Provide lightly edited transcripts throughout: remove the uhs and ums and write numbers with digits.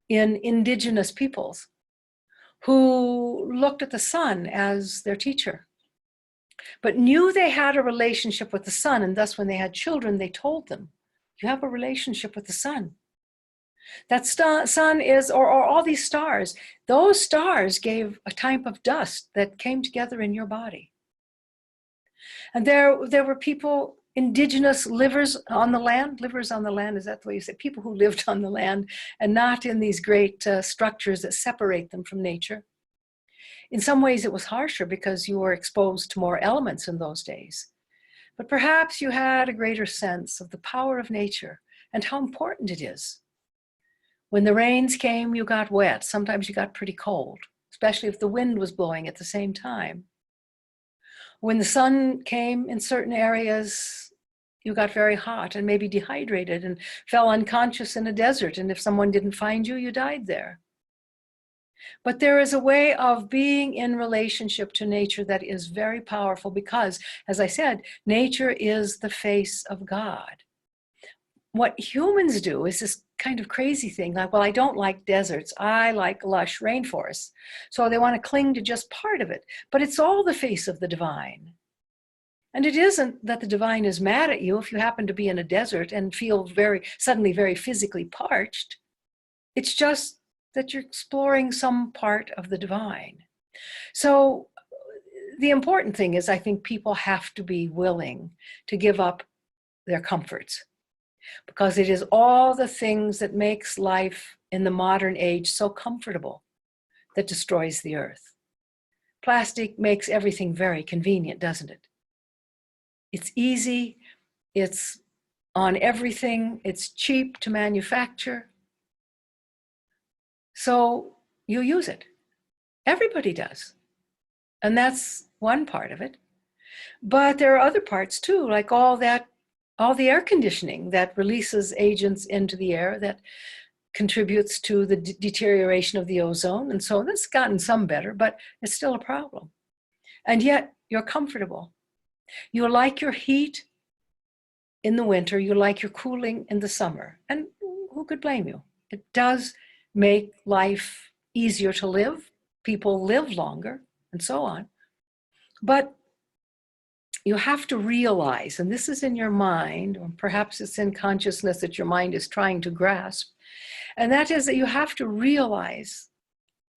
in indigenous peoples who looked at the sun as their teacher, but knew they had a relationship with the sun, and thus when they had children, they told them, you have a relationship with the sun. That sun is, or all these stars, those stars gave a type of dust that came together in your body. And there were people, indigenous livers on the land, is that the way you say? People who lived on the land and not in these great structures that separate them from nature. In some ways it was harsher because you were exposed to more elements in those days. But perhaps you had a greater sense of the power of nature and how important it is. When the rains came, you got wet. Sometimes you got pretty cold, especially if the wind was blowing at the same time. When the sun came in certain areas, you got very hot and maybe dehydrated and fell unconscious in a desert. And if someone didn't find you, you died there. But there is a way of being in relationship to nature that is very powerful because, as I said, nature is the face of God. What humans do is this kind of crazy thing, like, well, I don't like deserts, I like lush rainforests. So they want to cling to just part of it, but it's all the face of the divine. And it isn't that the divine is mad at you if you happen to be in a desert and feel suddenly very physically parched. It's just that you're exploring some part of the divine. So the important thing is, I think people have to be willing to give up their comforts, because it is all the things that makes life in the modern age so comfortable that destroys the earth. Plastic makes everything very convenient, doesn't it? It's easy, it's on everything, it's cheap to manufacture. So you use it. Everybody does. And that's one part of it. But there are other parts too, like all the air conditioning that releases agents into the air that contributes to the deterioration of the ozone. And so that's gotten some better, but it's still a problem. And yet you're comfortable. You like your heat in the winter, you like your cooling in the summer. And who could blame you? It does make life easier to live. People live longer and so on. But you have to realize, and this is in your mind, or perhaps it's in consciousness that your mind is trying to grasp, and that is that you have to realize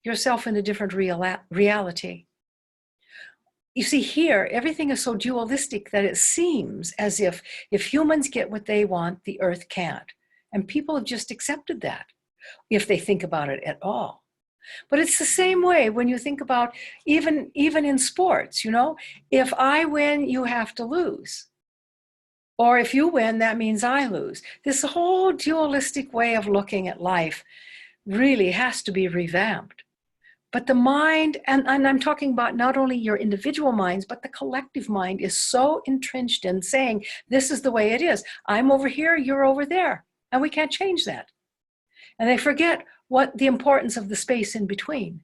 yourself in a different reality. You see, here, everything is so dualistic that it seems as if humans get what they want, the earth can't. And people have just accepted that, if they think about it at all. But it's the same way when you think about even in sports, you know, if I win, you have to lose. Or if you win, that means I lose. This whole dualistic way of looking at life really has to be revamped. But the mind, and I'm talking about not only your individual minds, but the collective mind is so entrenched in saying, this is the way it is. I'm over here, you're over there, and we can't change that. And they forget what the importance of the space in between,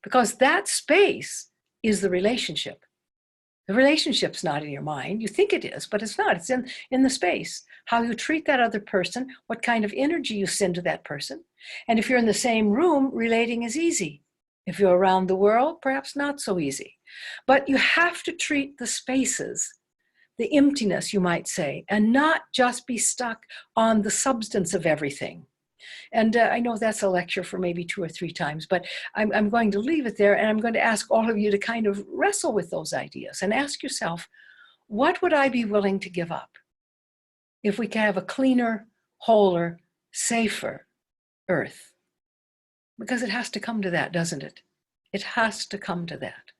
because that space is the relationship. The relationship's not in your mind. You think it is, but it's not. It's in the space. How you treat that other person, what kind of energy you send to that person. And if you're in the same room, relating is easy. If you're around the world, perhaps not so easy. But you have to treat the spaces, the emptiness, you might say, and not just be stuck on the substance of everything. And I know that's a lecture for maybe 2 or 3 times, but I'm going to leave it there, and I'm going to ask all of you to kind of wrestle with those ideas and ask yourself, what would I be willing to give up if we can have a cleaner, wholer, safer earth? Because it has to come to that, doesn't it? It has to come to that.